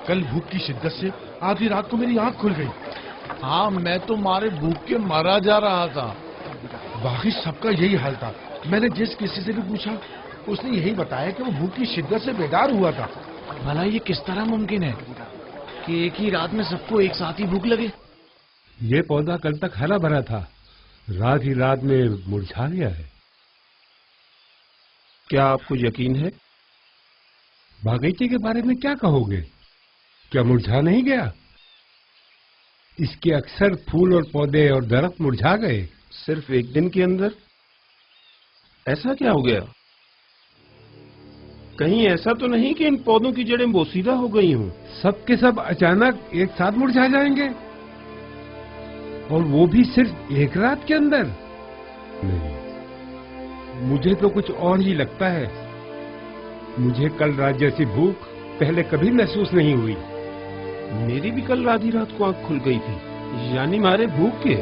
کل بھوک کی شدت سے آدھی رات کو میری آنکھ کھل گئی. ہاں میں تو مارے بھوک کے مرا جا رہا تھا. باقی سب کا یہی حال تھا. میں نے جس کسی سے بھی پوچھا اس نے یہی بتایا کہ وہ بھوک کی شدت سے بیدار ہوا تھا. بھلا یہ کس طرح ممکن ہے کہ ایک ہی رات میں سب کو ایک ساتھ ہی بھوک لگے؟ یہ پودا کل تک ہرا بھرا تھا، رات ہی رات میں مرجھا گیا ہے. کیا آپ کو یقین ہے؟ باغیچے کے بارے میں کیا کہو گے؟ کیا مرجھا نہیں گیا؟ اس کے اکثر پھول اور پودے اور درخت مرجھا گئے. صرف ایک دن کے اندر؟ ایسا کیا ہو گیا؟ کہیں ایسا تو نہیں کہ ان پودوں کی جڑیں بوسیدہ ہو گئی ہوں؟ سب کے سب اچانک ایک ساتھ مرجھا جائیں گے، اور وہ بھی صرف ایک رات کے اندر؟ نہیں، مجھے تو کچھ اور ہی لگتا ہے. مجھے کل رات جیسی بھوک پہلے کبھی محسوس نہیں ہوئی. میری بھی کل آدھی رات کو آنکھ کھل گئی تھی، یعنی مارے بھوک کے.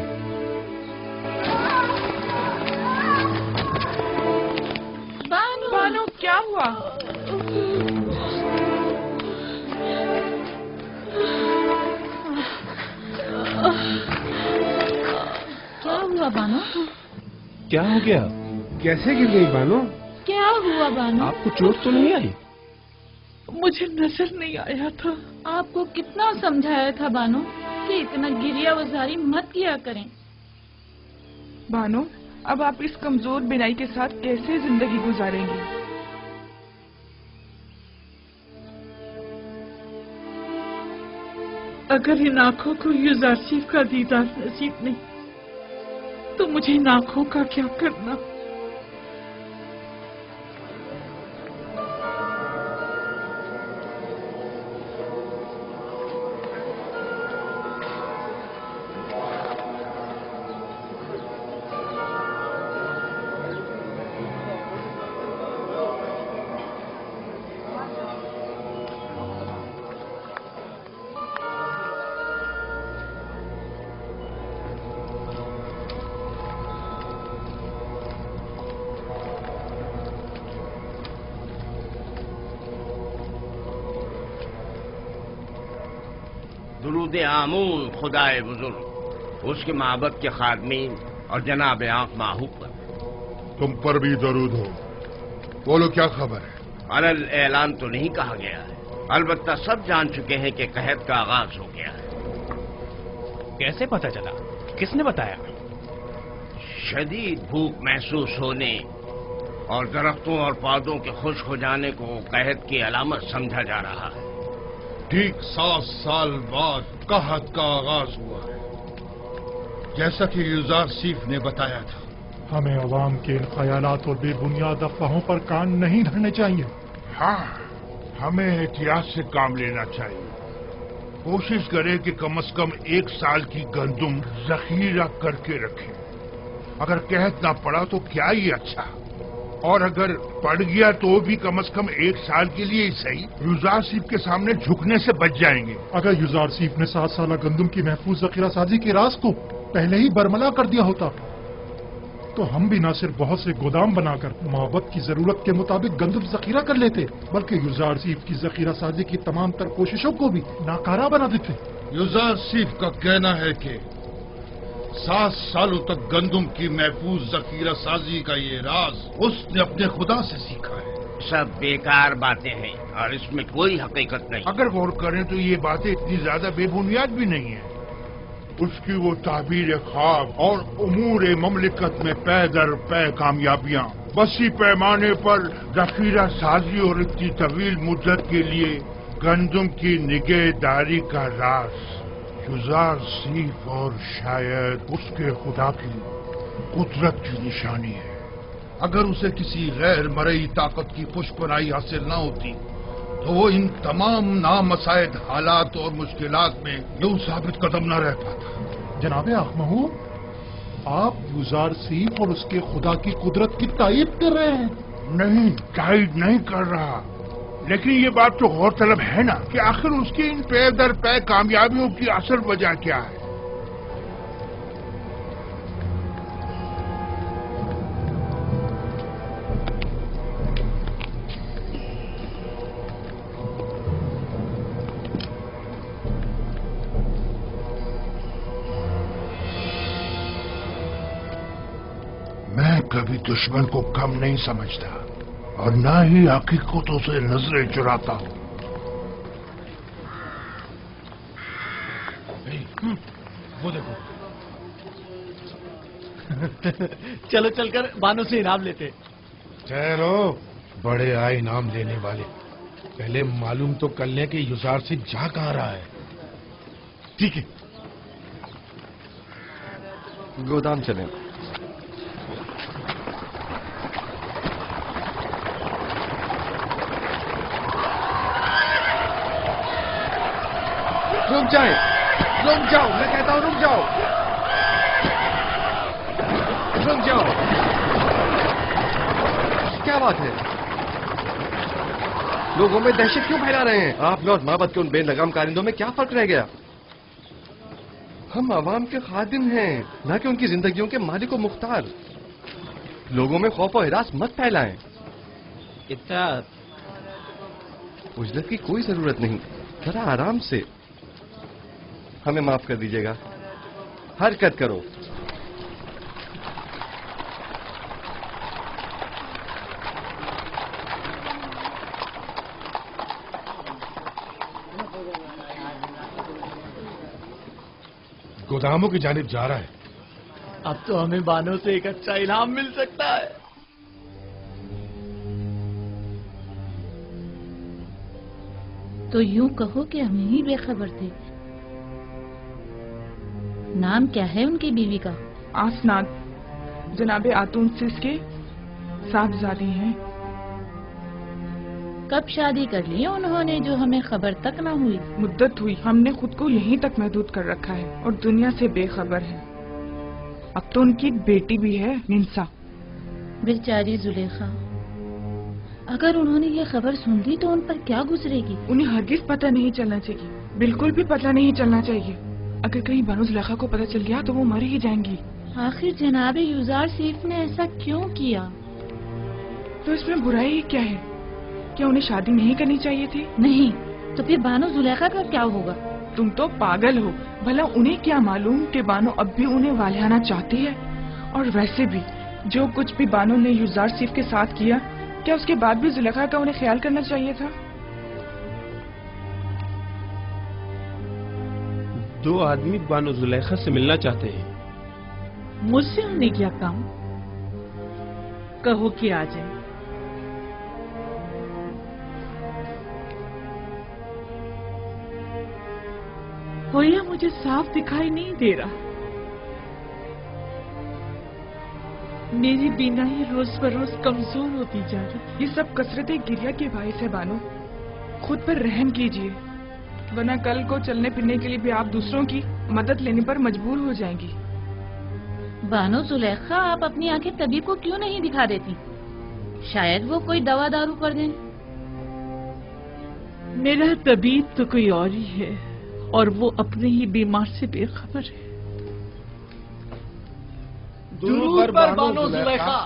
بانو کیا ہوا؟ کیا ہوا بانو؟ کیا ہو گیا؟ کیسے گر گئی بانو؟ کیا ہوا بانو؟ آپ کو چوٹ تو نہیں آئی؟ مجھے نظر نہیں آیا تھا. آپ کو کتنا سمجھایا تھا بانو کہ اتنا گریا وزاری مت کیا کریں. بانو اب آپ اس کمزور بینائی کے ساتھ کیسے زندگی گزاریں گی؟ اگر ان آنکھوں کو یوزارسیف کا دیدار نصیب نہیں تو مجھے ان آنکھوں کا کیا کرنا؟ درود آمون خدائے بزرگ، اس کے معبد کے خادمین اور جناب آنکھ ماہو پر. تم پر بھی درود ہو. بولو کیا خبر ہے؟ علل اعلان تو نہیں کہا گیا ہے، البتہ سب جان چکے ہیں کہ قحط کا آغاز ہو گیا ہے. کیسے پتہ چلا؟ کس نے بتایا؟ شدید بھوک محسوس ہونے اور درختوں اور پودوں کے خشک ہو جانے کو قحط کی علامت سمجھا جا رہا ہے. ٹھیک 7 سال بعد قحط کا آغاز ہوا ہے، جیسا کہ یوزارسیف نے بتایا تھا. ہمیں عوام کے ان خیالات اور بے بنیاد افواہوں پر کان نہیں دھرنے چاہیے. ہاں، ہمیں احتیاط سے کام لینا چاہیے. کوشش کریں کہ کم از کم 1 سال کی گندم ذخیرہ کر کے رکھیں. اگر قحط نہ پڑا تو کیا ہی اچھا، اور اگر پڑ گیا تو بھی کم از کم 1 سال کے لیے ہی صحیح یوزارسیف کے سامنے جھکنے سے بچ جائیں گے. اگر یوزارسیف نے 7 سالہ گندم کی محفوظ ذخیرہ سازی کے راز کو پہلے ہی برملا کر دیا ہوتا تو ہم بھی نہ صرف بہت سے گودام بنا کر معبد کی ضرورت کے مطابق گندم ذخیرہ کر لیتے، بلکہ یوزارسیف کی ذخیرہ سازی کی تمام تر کوششوں کو بھی ناکارہ بنا دیتے. یوزارسیف کا کہنا ہے کہ 7 سالوں تک گندم کی محفوظ ذخیرہ سازی کا یہ راز اس نے اپنے خدا سے سیکھا ہے. سب بیکار باتیں ہیں اور اس میں کوئی حقیقت نہیں. اگر غور کریں تو یہ باتیں اتنی زیادہ بے بنیاد بھی نہیں ہیں. اس کی وہ تعبیر خواب اور امور مملکت میں پے در پے کامیابیاں، وسیع پیمانے پر ذخیرہ سازی اور اتنی طویل مدت کے لیے گندم کی نگہداری کا راز یوزارسیف اور شاید اس کے خدا کی قدرت کی نشانی ہے. اگر اسے کسی غیر مرئی طاقت کی پشپرائی حاصل نہ ہوتی تو وہ ان تمام نامساعد حالات اور مشکلات میں یوں ثابت قدم نہ رہ پاتا. جناب آنکھ ماہو، آپ یوزارسیف اور اس کے خدا کی قدرت کی تائید کر رہے ہیں. نہیں، تائید نہیں کر رہا، لیکن یہ بات تو غور طلب ہے نا کہ آخر اس کی ان پے در پے کامیابیوں کی اصل وجہ کیا ہے. कभी दुश्मन को कम नहीं समझता और ना ही हकीकतों से नजरें चुराता हूं। वो देखो। चलो चलकर बानो से इनाम लेते। ठहरो, बड़े आए इनाम लेने वाले। पहले मालूम तो कर लें कि युजार से जा कहाँ रहा है। ठीक है, गोदाम चलें। रुक जाओ, मैं कहता हूं रुक जाओ। क्या बात है? लोगों में दहशत क्यों फैला रहे हैं? आप में और माबद के उन बेलगाम कारिंदों में क्या फर्क रह गया? हम आवाम के खादिम हैं, ना कि उनकी जिंदगियों के मालिक व मुख्तार। लोगों में खौफ और हिरास मत फैलाएं। इतना उजलत की कोई जरूरत नहीं, जरा आराम से। हमें माफ कर दीजिएगा। हरकत करो। गोदामों की जानिब जा रहा है। अब तो हमें बानो से एक अच्छा इनाम मिल सकता है। तो यूं कहो कि हम ही बेखबर थे। नाम क्या है उनकी बीवी का? आसनाद, जनाबे आतून सिस के साहबजादी हैं। कब शादी कर ली उन्होंने जो हमें खबर तक न हुई? मुद्दत हुई। हमने खुद को यहीं तक महदूद कर रखा है और दुनिया से बेखबर है। अब तो उनकी एक बेटी भी है, निंसा। बेचारी जुलेखा, अगर उन्होंने ये खबर सुन ली तो उन पर क्या गुजरेगी? उन्हें हरगिज पता नहीं चलना चाहिए, बिल्कुल भी पता नहीं चलना चाहिए। अगर कहीं बानो जुलेखा को पता चल गया तो वो मर ही जाएंगी। आखिर जनाबे युजार सीफ ने ऐसा क्यों किया? तो इसमें बुराई ही क्या है? क्या उन्हें शादी नहीं करनी चाहिए थी? नहीं, तो फिर बानो जुलेखा का क्या होगा? तुम तो पागल हो। भला उन्हें क्या मालूम कि बानो अब भी उन्हें वालियाना चाहती है? और वैसे भी जो कुछ भी बानो ने युजार सीफ के साथ किया, क्या उसके बाद भी जुलेखा का उन्हें ख्याल करना चाहिए था? दो आदमी बानो जुलेखा से मिलना चाहते हैं। मुझसे उन्हें क्या काम? कहो कि आ जाए। होया मुझे साफ दिखाई नहीं दे रहा। मेरी बीनाई रोज बरोज कमजोर होती जा रही। ये सब कसरतें गिरिया के बायस है बानो। खुद पर रहम कीजिए, वरना कल को चलने फिरने के लिए भी आप दूसरों की मदद लेने पर मजबूर हो जाएंगी। बानो जुलेखा, आप अपनी आंखें तबीब को क्यों नहीं दिखा देती? शायद वो कोई दवा दारू कर दें। मेरा तबीब तो कोई और ही है और वो अपने ही बीमार से बेखबर है। दुरूद पर बानो जुलेखा।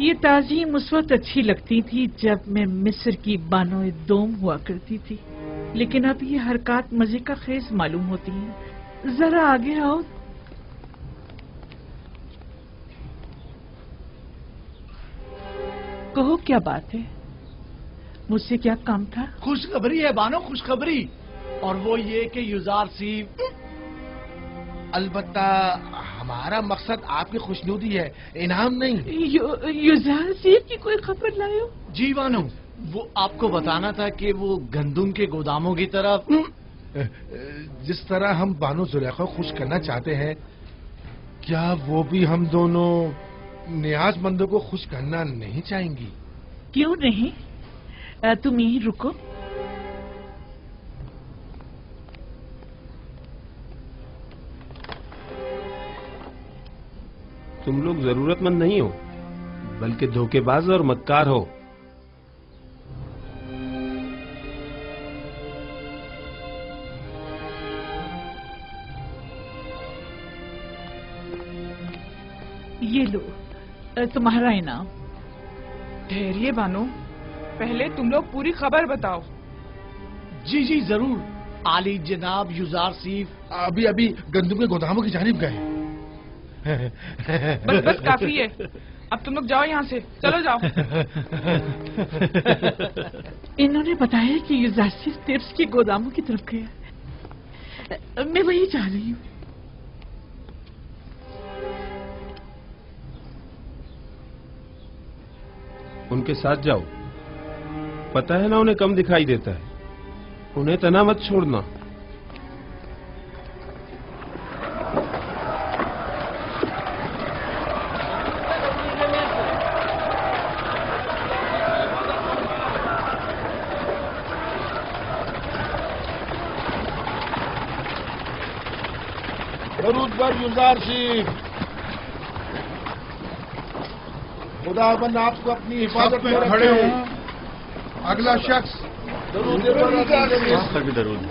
ये ताज़ीम उस वक्त अच्छी लगती थी जब मैं मिस्र की बानो दोम हुआ करती थी, लेकिन अब ये हरकत मजे का खेज मालूम होती है। जरा आगे आओ। कहो क्या बात है? मुझसे क्या काम था? खुशखबरी है बानो, खुशखबरी। और वो ये कि युजार सीफ। अलबत्ता हमारा मकसद आपकी खुशनुदी है, इनाम नहीं। युजार सीफ की कोई खबर लाए हो? जी बानो, वो आपको बताना था कि वो गंदुम के गोदामों की तरफ। जिस तरह हम बानो जुलेखा को खुश करना चाहते हैं, क्या वो भी हम दोनों नियाजमंदों को खुश करना नहीं चाहेंगी? क्यों नहीं? तुम यहीं रुको। तुम लोग जरूरतमंद नहीं हो, बल्कि धोखेबाज और मक्कार हो। ये लो तुम्हारा इनाम। ठहरिए बानो, पहले तुम लोग पूरी खबर बताओ। जी जी जरूर। आली जनाब युजार सीफ अभी अभी गंदुम के गोदामों की जानिब गए। बस बस काफी है। अब तुम लोग जाओ यहाँ से, चलो जाओ। इन्होंने बताया कि युजारसिफ टेप्स के गोदामों की तरफ गया। मैं वही जा रही हूँ। उनके साथ जाओ। पता है ना उन्हें कम दिखाई देता है। उन्हें तना मत छोड़ना। दरूद पर युजारसिफ। खुदाबंद आपको अपनी हिफाजत में खड़े रखे। हो। अगला शख्स। दरूद पर अजीज मिस्र। तक भी दरूद।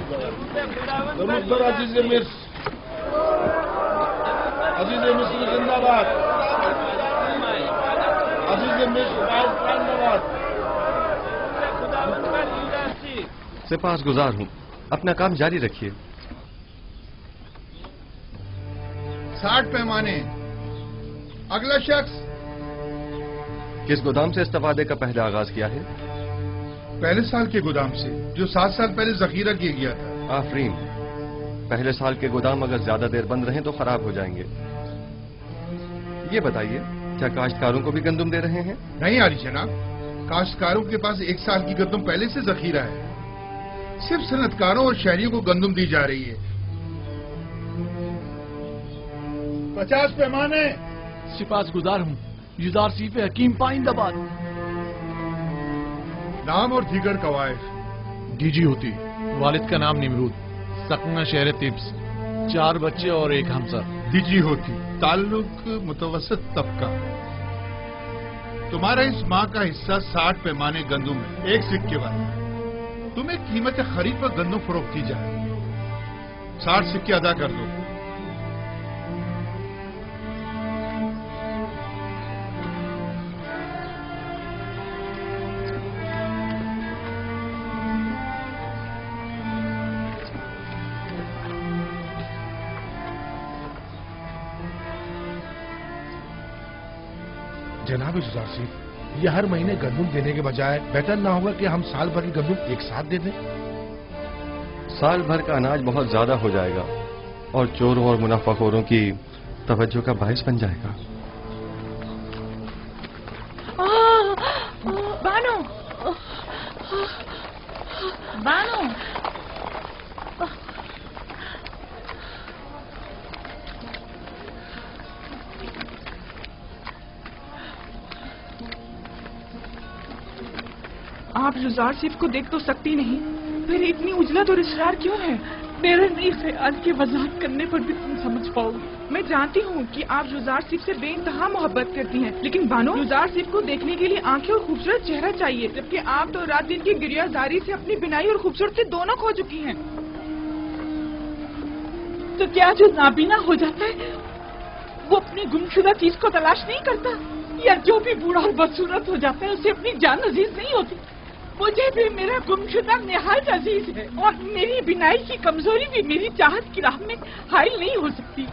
दरूद पर अजीज मिस्र। अजीज मिस्र जिंदाबाद। अजीज मिस्र जिंदाबाद। सिपासगुजार हूँ, अपना काम जारी रखिए। 60 पैमाने। अगला शख्स। किस गोदाम से इस्तेफादे का पहले आगाज किया है? पहले साल के गोदाम से, जो 7 साल पहले जखीरा किया गया था। आफरीन। पहले साल के गोदाम अगर ज्यादा देर बंद रहें तो खराब हो जाएंगे। ये बताइए, क्या काश्तकारों को भी गंदम दे रहे हैं? नहीं आली जनाब, काश्तकारों के पास 1 साल की गंदम पहले से जखीरा है। सिर्फ सनतकारों और शहरियों को गंदम दी जा रही है। 50 पैमाने। सिपासगुजार हूँ, युजारसिफ हकीम पाइंदाबाद। नाम और दीगर कवायद। डीजी होती, वालिद का नाम निमरूद, सकना शहर तिब्स, 4 बच्चे और 1 हमसर। डीजी होती, ताल्लुक मुतवसत तबका। तुम्हारा इस माह का हिस्सा 60 पैमाने गंदम है, 1 सिक्के वाला। तुम्हें कीमत खरीद पर गंदम फरोख्त की जाए। 60 सिक्के अदा कर दो। जनाब युजारसिफ, ये हर महीने गंदम देने के बजाय बेहतर ना होगा कि हम साल भर की गंदम एक साथ दे दें? साल भर का अनाज बहुत ज्यादा हो जाएगा और चोरों और मुनाफाखोरों की तवज्जो का बायस बन जाएगा। बानो, बानो, आप युजारसिफ को देख तो सकती नहीं, फिर इतनी उजलत और इसरार क्यों है? मेरा नहीं ख्याल कि वजाहत करने पर भी तुम समझ पाओगे। मैं जानती हूँ कि आप युजारसिफ से बेइंतहा मोहब्बत करती हैं, लेकिन बानो, युजारसिफ को देखने के लिए आंखें और खूबसूरत चेहरा चाहिए, जबकि आप तो रात दिन की गिरियाजारी से अपनी बिनाई और खूबसूरती दोनों खो चुकी हैं। तो क्या जो नाबीना हो जाता है वो अपनी गुमशुदा चीज को तलाश नहीं करता? या जो भी बूढ़ा और बदसूरत हो जाता है उसे अपनी जान अजीज नहीं होती? मुझे भी मेरा गुमशुदा निहायत अजीज है, और मेरी बिनाई की कमजोरी भी मेरी चाहत की राह में हाइल नहीं हो सकती।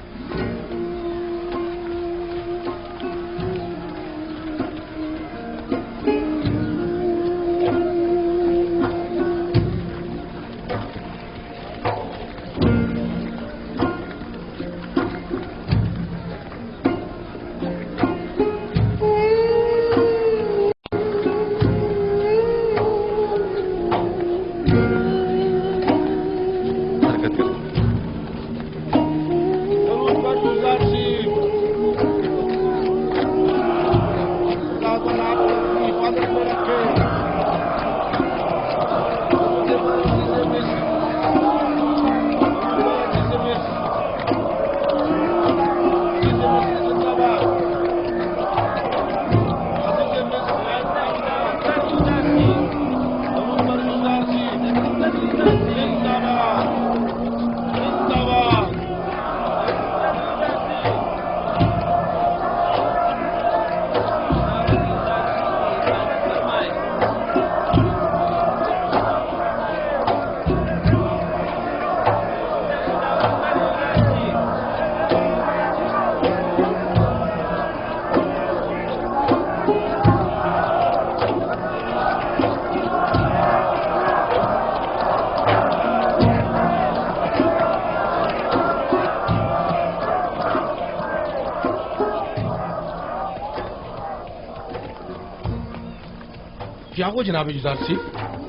हो जनाब जुदार सिंह,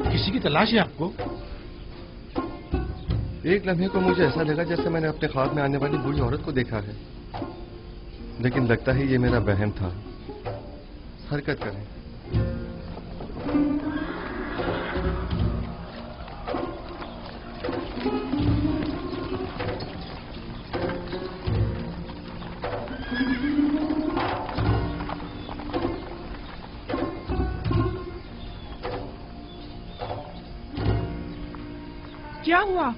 किसी की तलाश है आपको? एक लम्हे को मुझे ऐसा लगा जैसे मैंने अपने ख्वाब में आने वाली बूढ़ी औरत को देखा है, लेकिन लगता है ये मेरा वहम था। हरकत करें। क्या हुआ?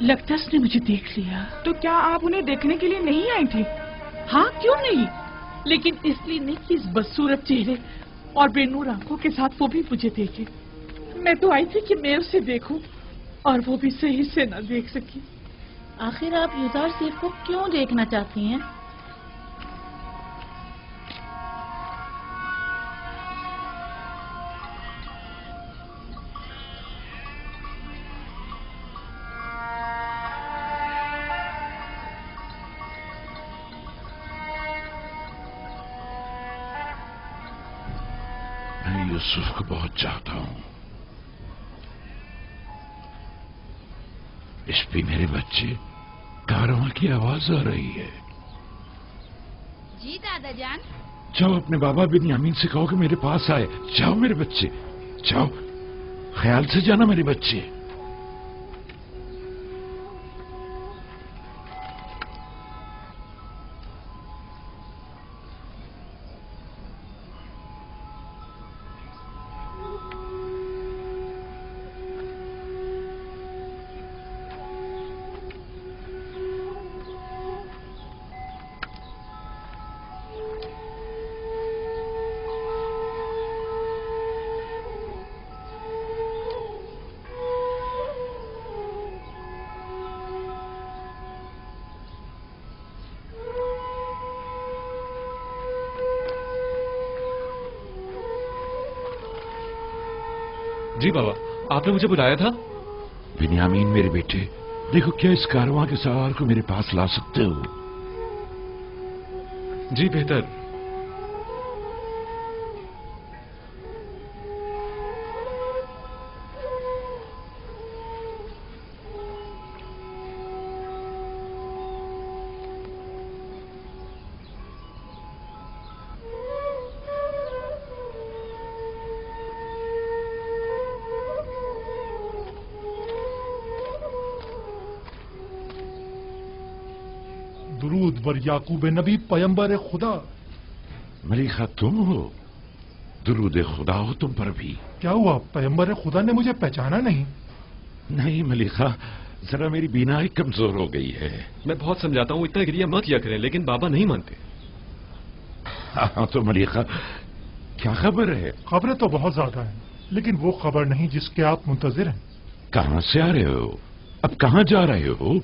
लगता है उसने मुझे देख लिया। तो क्या आप उन्हें देखने के लिए नहीं आई थी? हाँ, क्यों नहीं, लेकिन इसलिए नहीं कि इस बदसूरत चेहरे और बेनूर आंखों के साथ वो भी मुझे देखे। मैं तो आई थी कि मैं उसे देखूं, और वो भी सही से न देख सकी। आखिर आप युजार सेफ को क्यों देखना चाहती हैं? मैं यूसुफ को बहुत चाहता हूं। इस पे मेरे बच्चे, कारवां की आवाज आ रही है। जी दादा जान। जाओ अपने बाबा बिन्यामीन से कहो कि मेरे पास आए। जाओ मेरे बच्चे, जाओ, ख्याल से जाना मेरे बच्चे। जी बाबा, आपने मुझे बुलाया था? बिन्यामीन मेरे बेटे, देखो क्या इस कारवां के सवार को मेरे पास ला सकते हो? जी बेहतर। दुरूद बर याकूब नबी पैगंबर खुदा। मलिका तुम हो? दुरूद खुदा हो तुम पर भी। क्या हुआ, पैगंबर खुदा ने मुझे पहचाना नहीं? नहीं मलिका, जरा मेरी बीनाई कमजोर हो गई है। मैं बहुत समझाता हूँ इतना गिरिया मत किया करें, लेकिन बाबा नहीं मानते। हाँ तो मलिका, क्या खबर है? खबरें तो बहुत ज्यादा हैं, लेकिन वो खबर नहीं जिसके आप मुंतजिर हैं। कहाँ से आ रहे हो? अब कहाँ जा रहे हो?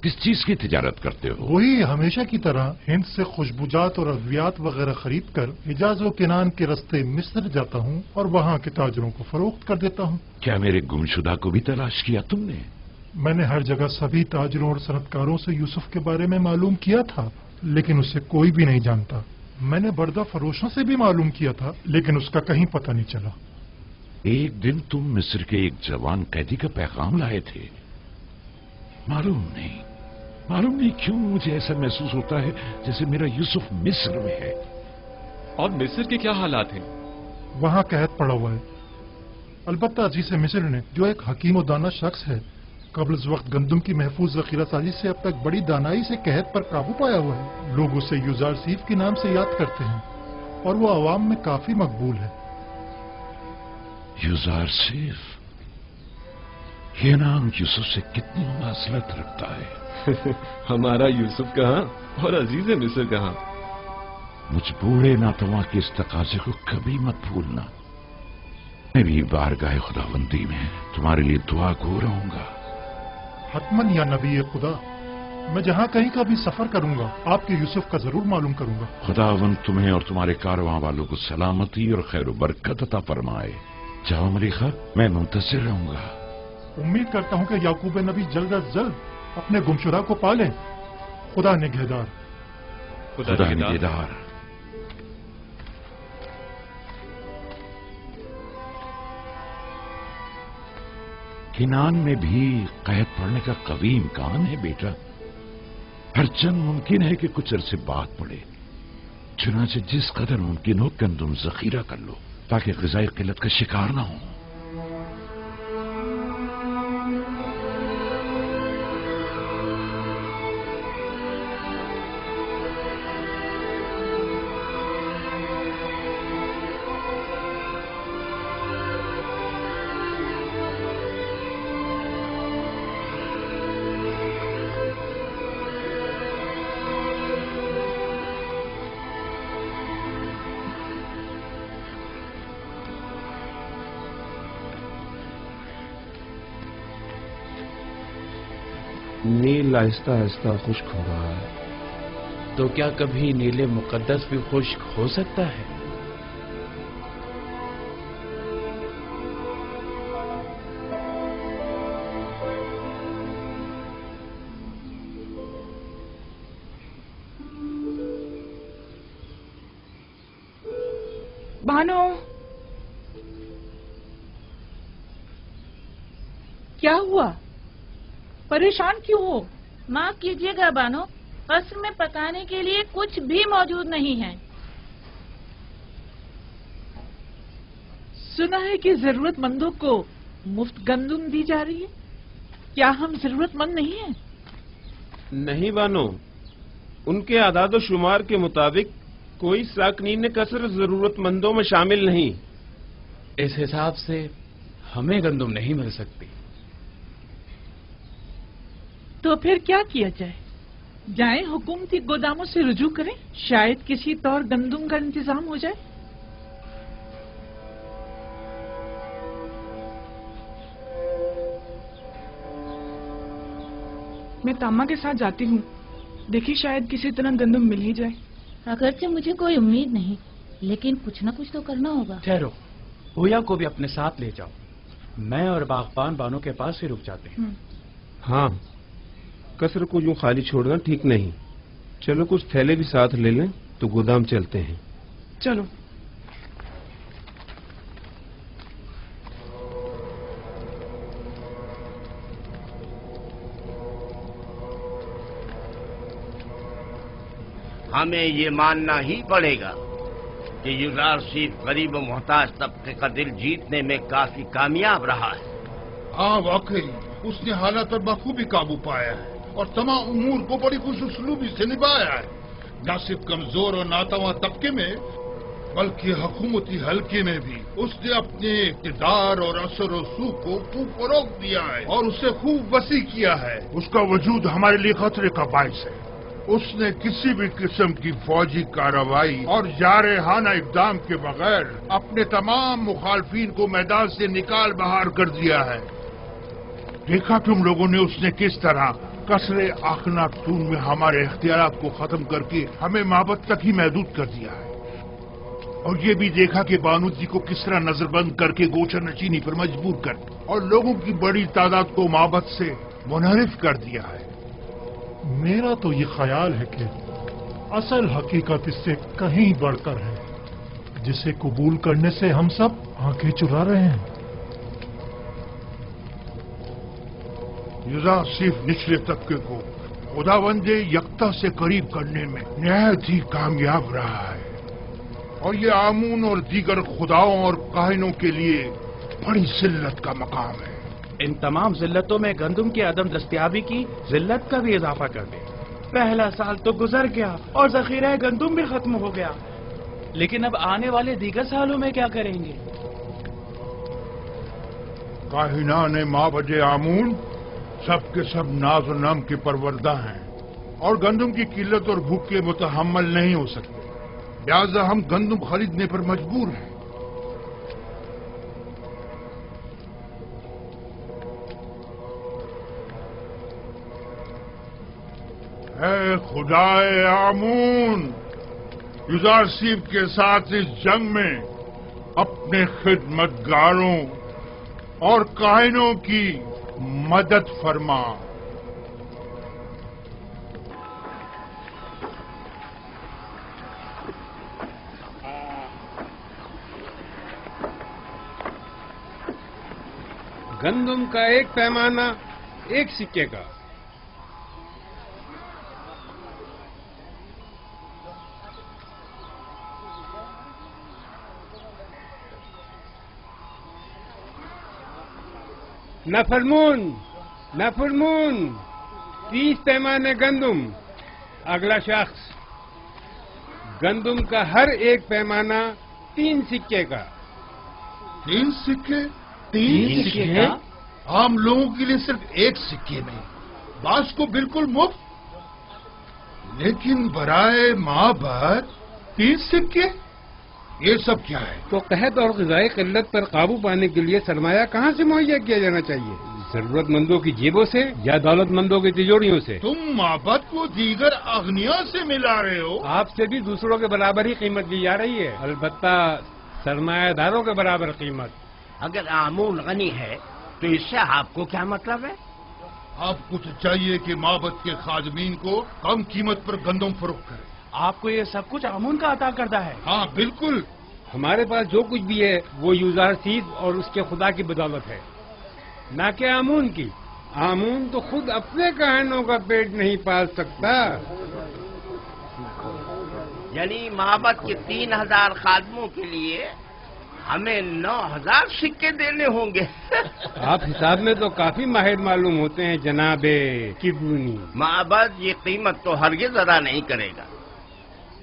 किस चीज की तिजारत करते हो? वही हमेशा की तरह हिंद से खुशबुजात और अद्वियात वगैरह खरीद कर हिजाज व किनान के रास्ते मिस्र जाता हूँ और वहाँ के ताजरों को फरोख्त कर देता हूँ। क्या मेरे गुमशुदा को भी तलाश किया तुमने? मैंने हर जगह सभी ताजरों और सनतकारों से यूसुफ के बारे में मालूम किया था, लेकिन उसे कोई भी नहीं जानता। मैंने बर्दा फरोशों से भी मालूम किया था, लेकिन उसका कहीं पता नहीं चला। एक दिन तुम मिस्र के एक जवान कैदी का पैगाम लाए थे। मालूम नहीं क्यों मुझे ऐसा महसूस होता है जैसे मेरा यूसुफ मिस्र में है। और मिस्र के क्या हालात हैं? वहाँ कहत पड़ा हुआ है। अलबत्ता अजीज मिस्र ने, जो एक हकीम और दाना शख्स है, कब्ल वक्त गंदम की महफूज जखीरा साजी से अब तक बड़ी दानाई से कहत पर काबू पाया हुआ है। लोग उसे युजार सीफ के नाम से याद करते हैं और वो आवाम में काफी मकबूल है। युजार सीफ, ये नाम यूसुफ से कितनी मुमासलत रखता है। हमारा यूसुफ कहाँ और अजीज मिस्र कहाँ? मुझ बूढ़े नातवा के इस तकाजे को कभी मत भूलना। मैं भी बारगाह खुदाबंदी में तुम्हारे लिए दुआ गो रहूंगा। हतमन या नबी खुदा, मैं जहाँ कहीं का भी सफर करूंगा आपके यूसुफ का जरूर मालूम करूंगा। खुदावंद तुम्हें और तुम्हारे कारवां वालों को सलामती और खैर बरकत अता फरमाए। जाओ मलिका, मैं मुंतज़िर रहूंगा। उम्मीद करता हूँ कि याकूब नबी जल्द अज जल्द अपने गुमशुदा को पाले। खुदा निगहदार। खुदा निगहदार। किनान में भी कैद पड़ने का कवी इम्कान है बेटा। हरचंद मुमकिन है कि कुछ अरसे बाद पड़े। चुनाचे जिस कदर मुमकिन हो गंदुम जखीरा कर लो ताकि ग़िज़ाई किल्लत का शिकार ना हो। नील आहिस्ता आहिस्ता खुश्क हो रहा है। तो क्या कभी नीले मुकद्दस भी खुश्क हो सकता है? भानु, क्या हुआ? परेशान क्यों हो? माफ कीजिएगा बानो, कस्र में पकाने के लिए कुछ भी मौजूद नहीं है। सुना है कि जरूरतमंदों को मुफ्त गंदुम दी जा रही है। क्या हम जरूरतमंद नहीं हैं? नहीं बानो, उनके आदाद शुमार के मुताबिक कोई साकनीन कसर जरूरतमंदों में शामिल नहीं। इस हिसाब से हमें गंदुम नहीं मिल सकती। तो फिर क्या किया जाए? जाएं हुकूमती गोदामों से रुजू करें, शायद किसी तौर गंदुम का इंतजाम हो जाए। मैं तामा के साथ जाती हूँ, देखिए शायद किसी तरह गंदुम मिल ही जाए। अगरचे मुझे कोई उम्मीद नहीं, लेकिन कुछ न कुछ तो करना होगा। ठहरो, हुया को भी अपने साथ ले जाओ। मैं और बागबान बानो के पास ही रुक जाते हैं। हाँ, कसर को यूं खाली छोड़ना ठीक नहीं। चलो कुछ थैले भी साथ ले लें तो गोदाम चलते हैं। चलो। हमें ये मानना ही पड़ेगा कि यूज़ारशिप गरीब और मोहताज तबके का दिल जीतने में काफी कामयाब रहा है। हाँ वाकई उसने हालात पर बखूबी काबू पाया है और तमाम उमूर को बड़ी खुशउस्लूबी से निभाया है। न सिर्फ कमजोर और नातवा तबके में बल्कि हुकूमती हल्के में भी उसने अपने इक़्तिदार और असर और सूख को खूब फरोग दिया है और उसे खूब वसी किया है। उसका वजूद हमारे लिए खतरे का बाइस है। उसने किसी भी किस्म की फौजी कार्रवाई और जारहाना इक़दाम के बगैर अपने तमाम मुखालफीन को मैदान से निकाल बाहर कर दिया है। देखा तुम लोगों ने उसने किस तरह कसरे आखनातून में हमारे इख्तियारात को खत्म करके हमें माबद तक ही महदूद कर दिया है। और ये भी देखा कि बानू जी को किस तरह नजरबंद करके गोचर नचीनी पर मजबूर कर और लोगों की बड़ी तादाद को माबद से मुनहरिफ कर दिया है। मेरा तो ये ख्याल है कि असल हकीकत इससे कहीं बढ़कर है, जिसे कबूल करने से हम सब आंखें चुरा रहे हैं। यूज़ारशिप निचले तबके को खुदावंदे यकता से करीब करने में निहायत ही कामयाब रहा है और ये आमून और दीगर खुदाओं और काहिनों के लिए बड़ी जिल्लत का मकाम है। इन तमाम जिल्लतों में गंदुम की अदम दस्तयाबी की जिल्लत का भी इजाफा कर दे। पहला साल तो गुजर गया और जखीरा गंदुम भी खत्म हो गया, लेकिन अब आने वाले दीगर सालों में क्या करेंगे? काहिना ने माबजे आमून सब के सब नाज और नम के परवरदा हैं और गंदुम की किल्लत और भूख के मुतहम्मल नहीं हो सकते, लिहाजा हम गंदुम खरीदने पर मजबूर हैं। ऐ खुदाए आमून, यूज़ारशिप के साथ इस जंग में अपने खिदमतगारों और काहिनों की मदद फरमा। गंदुम का एक पैमाना 1 सिक्के का। नफरमून 30 पैमाने गंदुम। अगला शख्स, गंदुम का हर एक पैमाना 3 सिक्के का। 3 सिक्के? 3 सिक्के? आम लोगों के लिए सिर्फ 1 सिक्के में, बास को बिल्कुल मुफ्त। लेकिन बराए माबद 3 सिक्के? ये सब क्या है? तो कहत और ग़िज़ाई क़िल्लत पर काबू पाने के लिए सरमाया कहाँ से मुहैया किया जाना चाहिए? जरूरतमंदों की जेबों से या दौलतमंदों की तिजोरियों से? तुम माबद को दीगर अग्नियों से मिला रहे हो। आपसे भी दूसरों के बराबर ही कीमत दी जा रही है, अलबत्ता सरमायादारों के बराबर कीमत। अगर आमून गनी है तो इससे आपको क्या मतलब है? आपको तो चाहिए कि माबद के खादमीन को कम कीमत पर गंदम फरोख्त करे। आपको ये सब कुछ आमून का अता करता है? हाँ बिल्कुल। हमारे पास जो कुछ भी है वो यूज़ारसीद और उसके खुदा की बदौलत है, ना कि आमून की। आमून तो खुद अपने कहनों का पेट नहीं पाल सकता। यानी माबद के 3000 खादमों के लिए हमें 9000 सिक्के देने होंगे। आप हिसाब में तो काफी माहिर मालूम होते हैं जनाबे किबूनी। माबद ये कीमत तो हरगिज़ अदा नहीं करेगा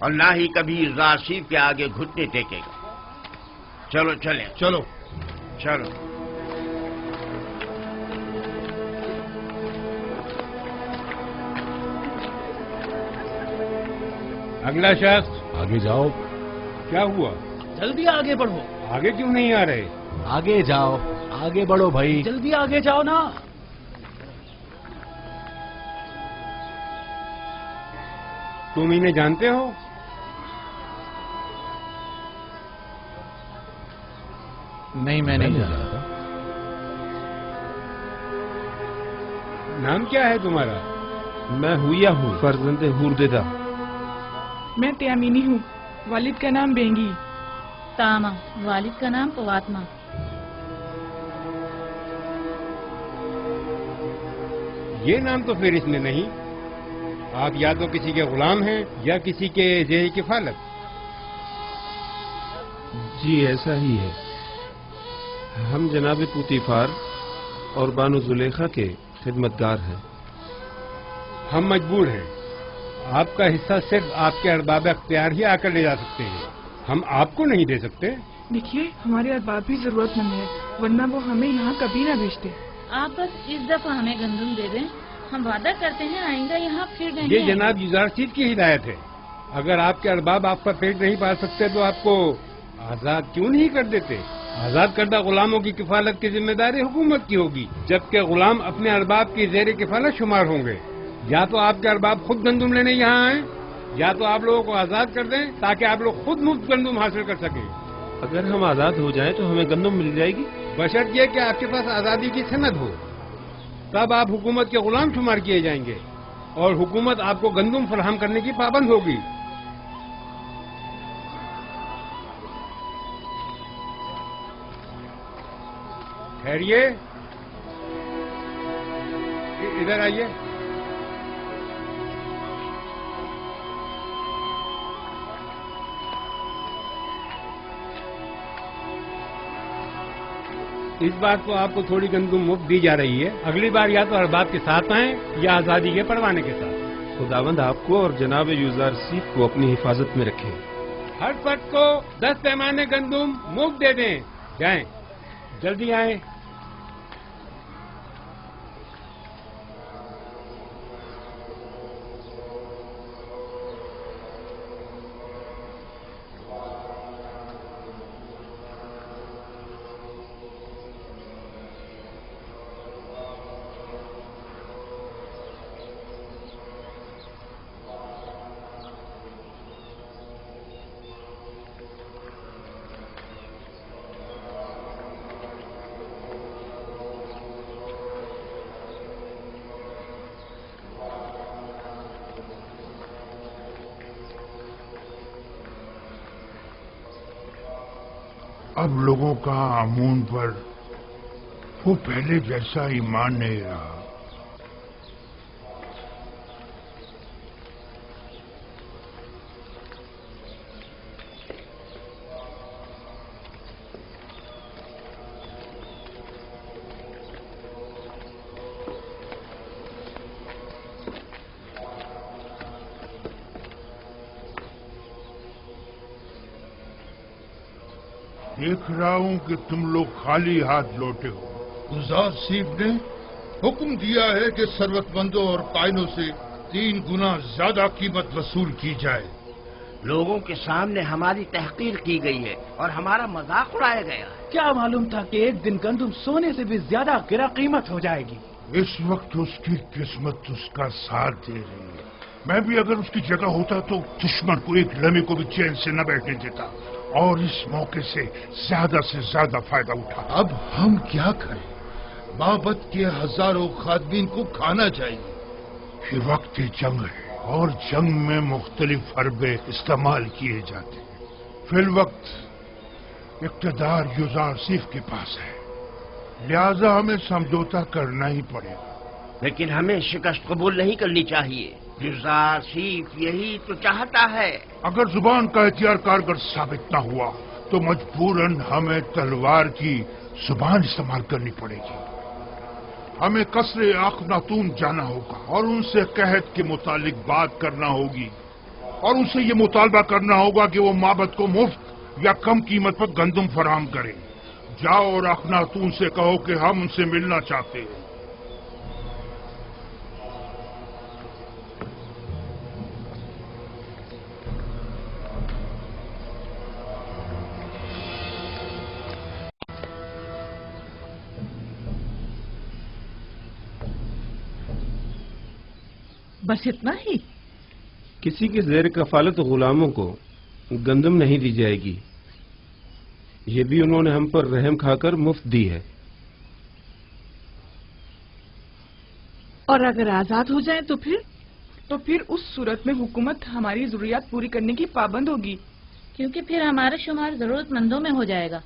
और ना ही कभी यूज़ारसीद के आगे घुटने टेकेगा। चलो चले। चलो चलो। अगला शख्स, आगे जाओ। क्या हुआ? जल्दी आगे बढ़ो। आगे क्यों नहीं आ रहे? आगे जाओ, आगे बढ़ो भाई। जल्दी आगे जाओ ना। तुम इन्हें जानते हो? नहीं, मैं नहीं जानता। नाम क्या है तुम्हारा? मैं हुआ हूँ, फर्जंदे हुरदेदा। मैं त्यामीनी हूँ, वालिद का नाम बेंगी। तामा, वालिद का नाम पवात्मा। ये नाम तो फिर इसमें नहीं। आप या तो किसी के गुलाम हैं या किसी के ज़ेर किफालत। जी ऐसा ही है। हम जनाब पुतीफार और बानो जुलेखा के खिदमतगार हैं। हम मजबूर हैं। आपका हिस्सा सिर्फ आपके अरबाब अख्तियार ही आकर ले जा सकते हैं, हम आपको नहीं दे सकते। देखिए, हमारे अरबाब भी जरूरतमंद है, वरना वो हमें यहाँ कभी ना भेजते। आप बस इस दफा हमें गंदुम दे दें, हम वादा करते हैं आइंदा यहाँ फिर नहीं। ये जनाब यूज़ारसीद की हिदायत है। अगर आपके अरबाब आपका पेट नहीं पाल सकते तो आपको आजाद क्यों नहीं कर देते? आजाद करदा गुलामों की किफालत की जिम्मेदारी हुकूमत की होगी, जबकि गुलाम अपने अरबाब की ज़ेर किफालत शुमार होंगे। या तो आपके अरबाब खुद गंदुम लेने यहाँ आए, या तो आप लोगों को आजाद कर दें ताकि आप लोग खुद मुफ्त गंदुम हासिल कर सकें। अगर हम आजाद हो जाएं तो हमें गंदम मिल जाएगी, बशर्त ये कि आपके पास आजादी की सनद हो। तब आप हुकूमत के गुलाम शुमार किए जाएंगे और हुकूमत आपको गंदुम फराहम करने की पाबंद होगी। ठहरिए, इधर आइए। इस बार तो आपको थोड़ी गंदुम मुफ्त दी जा रही है, अगली बार या तो अरबाब के साथ आएं या आजादी के परवाने के साथ। खुदावंद आपको और जनाब यूज़ारसीद को अपनी हिफाजत में रखे। हर फर्द को 10 पैमाने गंदुम मुफ्त दे दें। जाएं, जल्दी आएं। अब लोगों का आमून पर वो पहले जैसा ईमान नहीं रहा। देख रहा हूं कि तुम लोग खाली हाथ लौटे हो। गुजार सीफ ने हुक्म दिया है कि जरूरतमंदों और कायनों से 3 गुना ज्यादा कीमत वसूल की जाए। लोगों के सामने हमारी तहकीर की गई है और हमारा मजाक उड़ाया गया है। क्या मालूम था कि एक दिन गंदुम सोने से भी ज्यादा गिरा कीमत हो जाएगी। इस वक्त उसकी किस्मत उसका साथ दे रही है। मैं भी अगर उसकी जगह होता तो दुश्मन को एक लम्हे को भी चैन से न बैठने देता और इस मौके से ज्यादा फायदा उठा। अब हम क्या करें? माबद के हजारों खादमीन को खाना चाहिए। ये वक्त जंग है और जंग में मुख्तलिफ हरबे इस्तेमाल किए जाते हैं। फिल वक्त इक़्तिदार युजार सीफ के पास है, लिहाजा हमें समझौता करना ही पड़ेगा। लेकिन हमें शिकस्त कबूल नहीं करनी चाहिए। युजार सीफ यही तो चाहता है। अगर जुबान का एहतियार कारगर साबित न हुआ तो मजबूरन हमें तलवार की जुबान इस्तेमाल करनी पड़ेगी। हमें कसरे आखनातून जाना होगा और उनसे कहत के मुतालिक बात करना होगी और उनसे ये मुतालबा करना होगा कि वो माबद को मुफ्त या कम कीमत पर गंदम फराहम करें। जाओ और आखनातून से कहो कि हम उनसे मिलना चाहते हैं। बस इतना ही? किसी के ज़ेर कफालत गुलामों को गंदम नहीं दी जाएगी। ये भी उन्होंने हम पर रहम खाकर मुफ्त दी है। और अगर आजाद हो जाएं तो फिर उस सूरत में हुकूमत हमारी जरूरियात पूरी करने की पाबंद होगी, क्योंकि फिर हमारा शुमार जरूरतमंदों में हो जाएगा।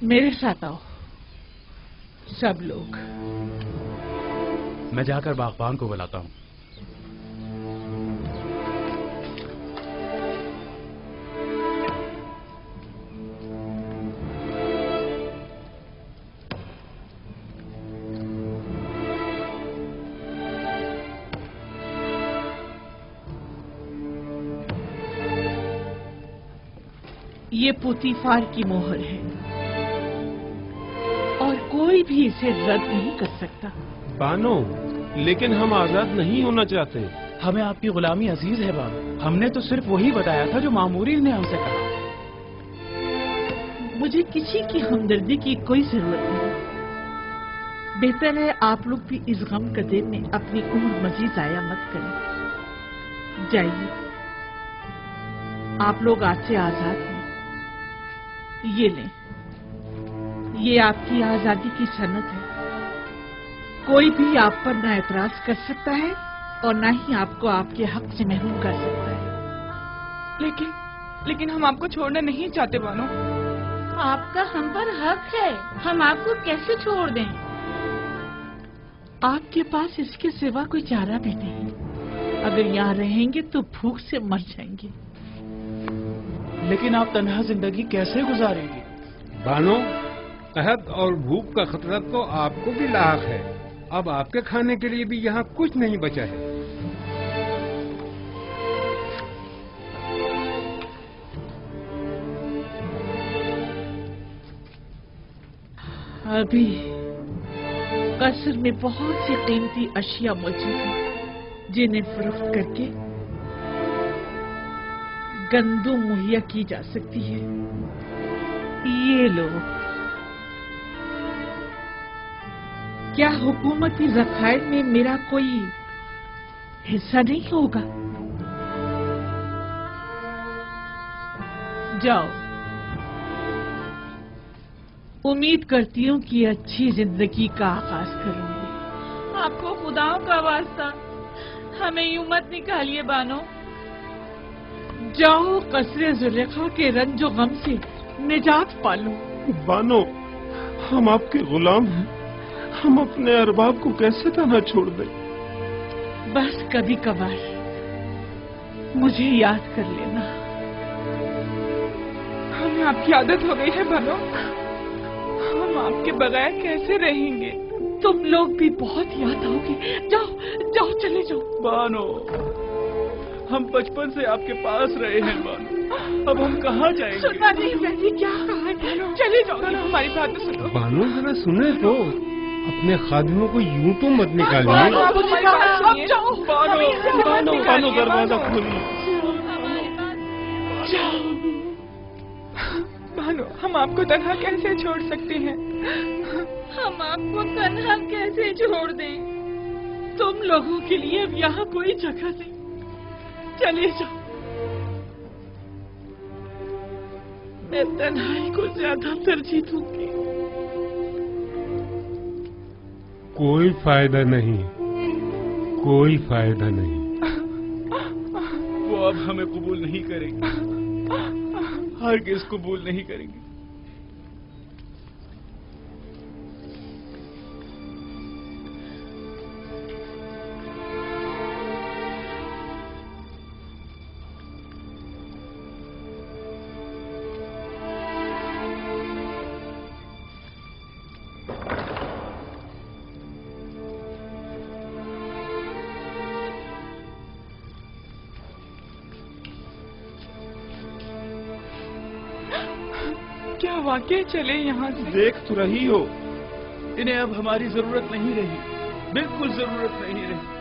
मेरे साथ आओ सब लोग। मैं जाकर बागबान को बुलाता हूँ। ये पुतीफार की मोहर है और कोई भी इसे रद्द नहीं कर सकता। बानो, लेकिन हम आजाद नहीं होना चाहते। हमें आपकी गुलामी अजीज है बानो। हमने तो सिर्फ वही बताया था जो मामूरी ने हमसे कहा। मुझे किसी की हमदर्दी की कोई जरूरत नहीं। बेहतर है आप लोग भी इस गम कदे में अपनी उम्र मजीद जाया मत करें। जाइए, आप लोग आज से आजाद हैं। ये लें, ये आपकी आजादी की सनद है। कोई भी आप पर ना एतराज कर सकता है और ना ही आपको आपके हक से महरूम कर सकता है। लेकिन हम आपको छोड़ना नहीं चाहते बानो। आपका हम पर हक है, हम आपको कैसे छोड़ दें? आपके पास इसके सिवा कोई चारा भी नहीं। अगर यहाँ रहेंगे तो भूख से मर जाएंगे। लेकिन आप तन्हा जिंदगी कैसे गुजारेंगे? बानो, कहत और भूख का खतरा तो आपको भी लाक है। अब आपके खाने के लिए भी यहाँ कुछ नहीं बचा है। अभी कसर में बहुत सी कीमती अशिया मौजूद हैं जिन्हें फरोख्त करके गंदम मुहैया की जा सकती है। ये लो। क्या हुकूमती ज़खायर में मेरा कोई हिस्सा नहीं होगा? जाओ, उम्मीद करती हूँ कि अच्छी जिंदगी का आगाज करूंगी। आपको खुदाओं का वास्ता हमें यूं मत निकालिए बानो। जाओ कसरे जुलेखा के रंजो गम से निजात पालो। बानो, हम आपके गुलाम हैं, हम अपने अरबाब को कैसे तन्हा छोड़ दें? बस कभी कभार मुझे याद कर लेना। हमें आपकी आदत हो गई है बानो, हम आपके बगैर कैसे रहेंगे? तुम लोग भी बहुत याद आओगे। जाओ जाओ चले जाओ। बानो, हम बचपन से आपके पास रहे हैं बानो, अब हम कहाँ जाएंगे? सुनना नहीं मैंने क्या कहा है? चले जाओ। हमारी बात तो सुनो। बानो जरा सुने तो, अपने खादिमों को यूं तो मत निकालिए। बानो दरवाजा खोलिए। बानो, हम आपको तन्हा कैसे छोड़ सकते हैं? हम आपको तन्हा कैसे छोड़ दें? तुम लोगों के लिए अब यहाँ कोई जगह नहीं। चले जाओ। मैं तन्हाई को ज्यादा तरजीह दूंगी। कोई फायदा नहीं, कोई फायदा नहीं। वो अब हमें कबूल नहीं करेंगे, हरगिज़ कबूल नहीं करेंगे। क्या वाकई चले यहाँ से? देख तो रही हो, इन्हें अब हमारी जरूरत नहीं रही, बिल्कुल जरूरत नहीं रही।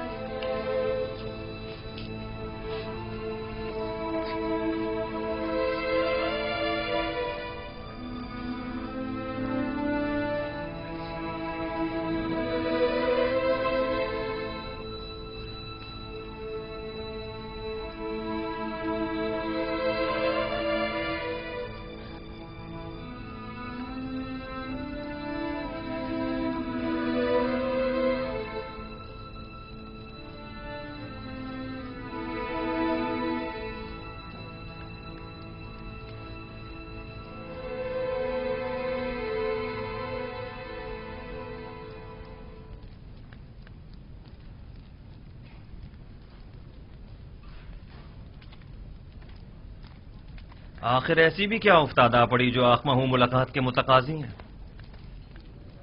आखिर ऐसी भी क्या उफ्तादा पड़ी जो आखमहू मुलाकात के मुतकाजी हैं?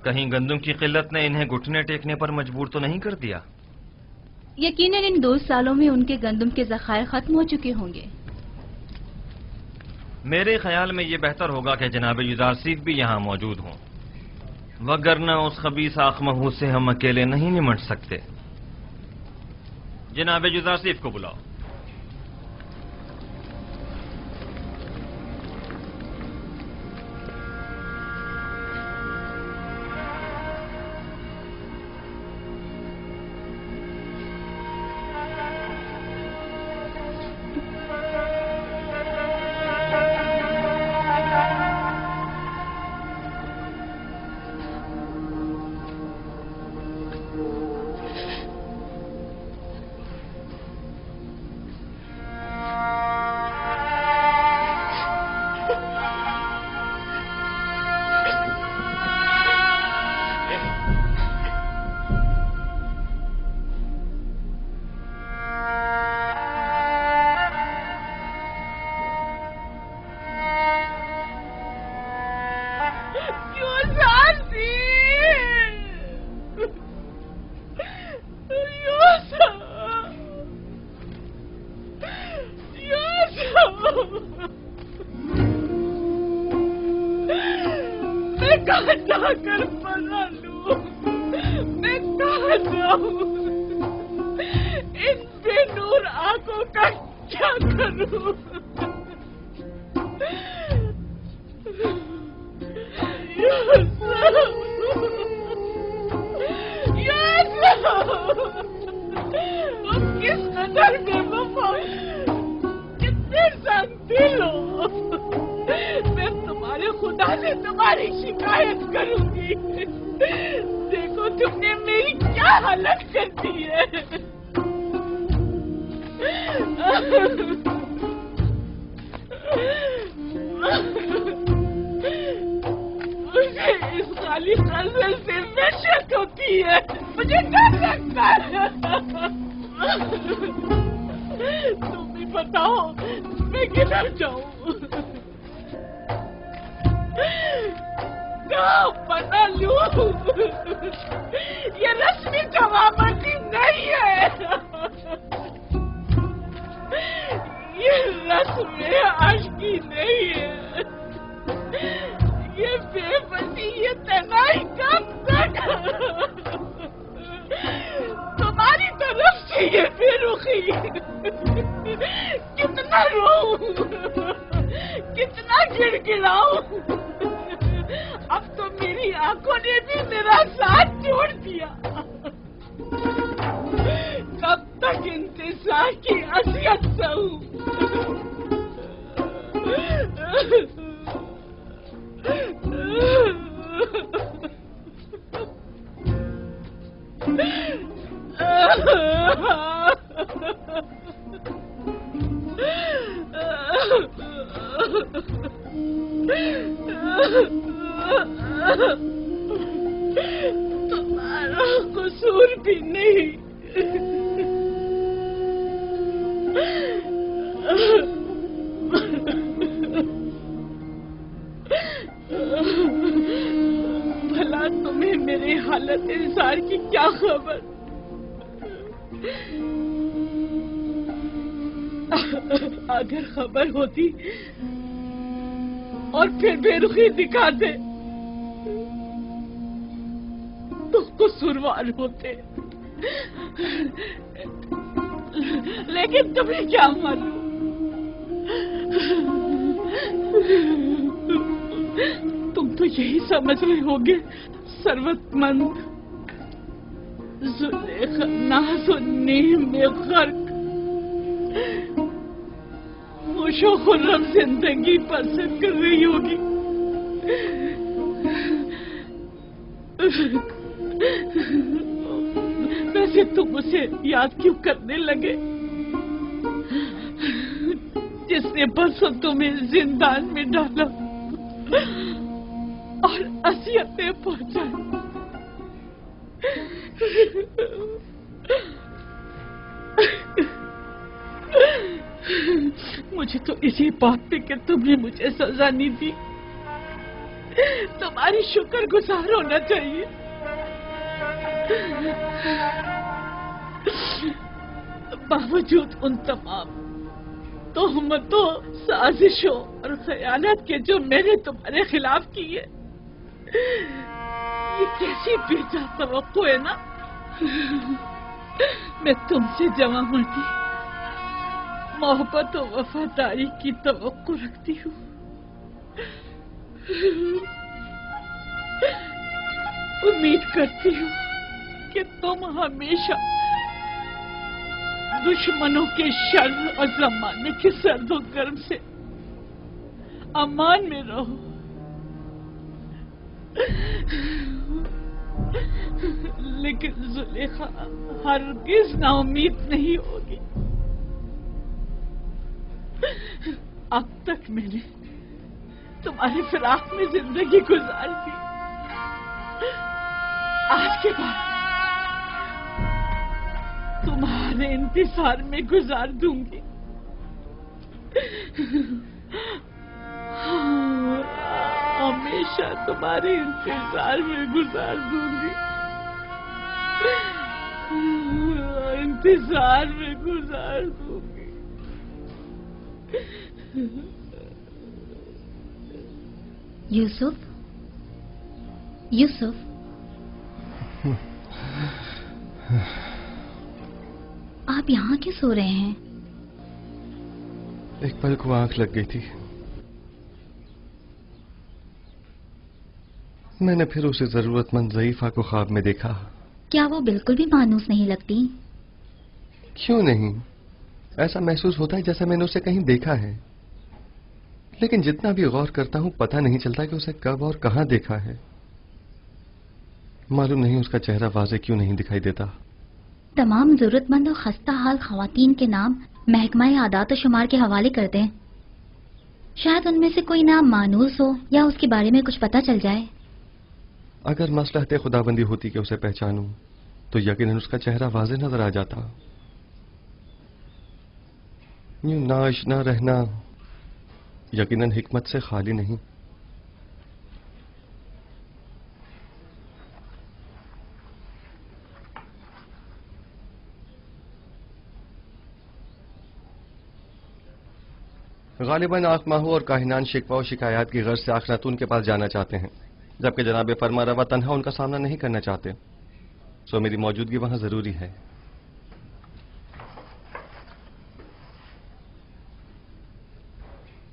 कहीं गंदुम की किल्लत ने इन्हें घुटने टेकने पर मजबूर तो नहीं कर दिया? यकीनन इन 2 सालों में उनके गंदुम के ज़खायर खत्म हो चुके होंगे। मेरे ख्याल में ये बेहतर होगा कि जनाब युदारसीफ भी यहाँ मौजूद हों, वगरना उस खबीस आखमहू से हम अकेले नहीं निमट सकते। जनाब युदारसीफ को बुलाओ। मुझे इस खाली खजल से वहशत होती है, मुझे डर लगता है। तुम भी बताओ मैं किधर जाऊं? कहाँ पता लूं? ये रस्मी जवाबंदी नहीं है, ये रस्म आशिकी नहीं है, ये बेबसी, ये तनाई कब तक? तुम्हारी तरफ से ये बेरुखी, कितना रोऊं, कितना गिड़गिड़ाऊं। अब तो मेरी आंखों ने भी मेरा साथ छोड़ दिया। कब तक इंतजार की असियत सहूं? तुम्हारा कसूर भी नहीं। भला तुम्हें मेरे हालत इंसान की क्या खबर? अगर खबर होती और फिर बेरुखी दिखाते तो कसूरवार होते, लेकिन तुम्हें क्या मालूम? तुम तो यही समझ रहे होगे सरवतमंद जुलेखा नाज़ो नीम में गर्क खुशो खुर्रम जिंदगी बसर कर रही होगी। वैसे तुम उसे याद क्यों करने लगे जिसने परसों तुम्हें जिंदान में डाला और असियतें पहुंचाई? मुझे तो इसी बात पे कि तुमने मुझे सजा नहीं दी तुम्हारी शुक्रगुजार होना चाहिए। बावजूद उन तमाम तोहमतों, साजिशों और खयानत के जो मैंने तुम्हारे खिलाफ की है, ये कैसी बेजा तवक्को है ना। मैं तुमसे जमा मर्दी, मोहब्बत और वफादारी की तवक्को रखती हूँ। उम्मीद करती हूँ कि तुम हमेशा दुश्मनों के शर और जमाने के सर्द और गर्म से अमान में रहो। लेकिन जुलेखा हरगिज नाउम्मीद नहीं होगी। अब तक मैंने तुम्हारी फिराक में जिंदगी गुजार दी, आज के बाद तुम्हारे इंतजार में गुजार दूंगी। हमेशा तुम्हारे इंतजार में गुजार दूंगी, इंतजार में गुजार दूंगी। यूसुफ, यूसुफ, आप यहाँ क्यों सो रहे हैं? एक पल को आंख लग गई थी। मैंने फिर उसे जरूरतमंद ज़ईफा को ख्वाब में देखा। क्या वो बिल्कुल भी मानूस नहीं लगती? क्यों नहीं, ऐसा महसूस होता है जैसे मैंने उसे कहीं देखा है, लेकिन जितना भी गौर करता हूं पता नहीं चलता कि उसे कब और कहां देखा है। मालूम नहीं उसका चेहरा वाज़े क्यों नहीं दिखाई देता। तमाम जरूरतमंद और खस्ता हाल खवातीन के नाम महकमा आदात शुमार के हवाले कर दें। शायद उनमें से कोई नाम मानूस हो या उसके बारे में कुछ पता चल जाए। अगर मसलहत खुदाबंदी होती कि उसे पहचानूं तो यकीनन उसका चेहरा वाज़ेह नजर आ जाता। यूं नाआशना रहना यकीनन हिकमत से खाली नहीं। गालिबन आखमाहू और काहिनान शिकवा और शिकायत की गर्ज से आखनातून के पास जाना चाहते हैं, जबकि जनाब फरमा रवा तन्हा उनका सामना नहीं करना चाहते। सो मेरी मौजूदगी वहां जरूरी है।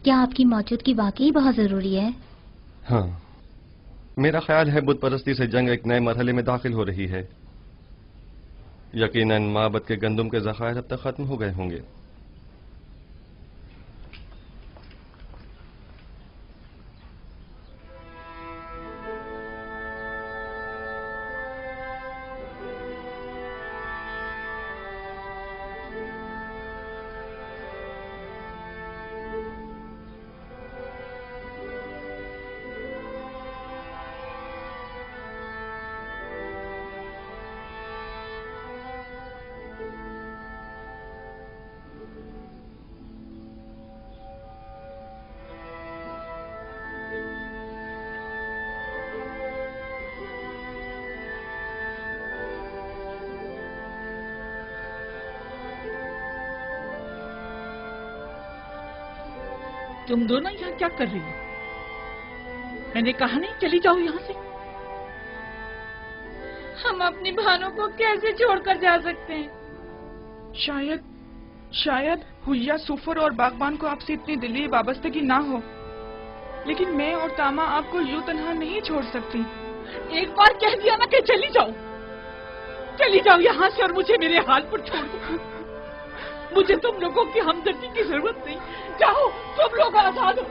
क्या आपकी मौजूदगी वाकई बहुत जरूरी है? हाँ, मेरा ख्याल है बुत परस्ती से जंग एक नए मरहले में दाखिल हो रही है। यकीनन माबद के गंदुम के ज़खायर अब तक खत्म हो गए होंगे। तुम दोनों यहाँ क्या कर रही हो? मैंने कहा नहीं चली जाओ यहाँ से। हम अपनी भानों को कैसे छोड़कर जा सकते हैं? शायद हुलिया, सुफर और बागबान को आपसे इतनी दिली वाबस्तगी ना हो, लेकिन मैं और तामा आपको यूं तन्हा नहीं छोड़ सकती। एक बार कह दिया ना कि चली जाओ यहाँ से और मुझे मेरे हाल पर छोड़ दो। मुझे तुम लोगों की हमदर्दी की जरूरत नहीं। जाओ, तुम लोग आजाद हो।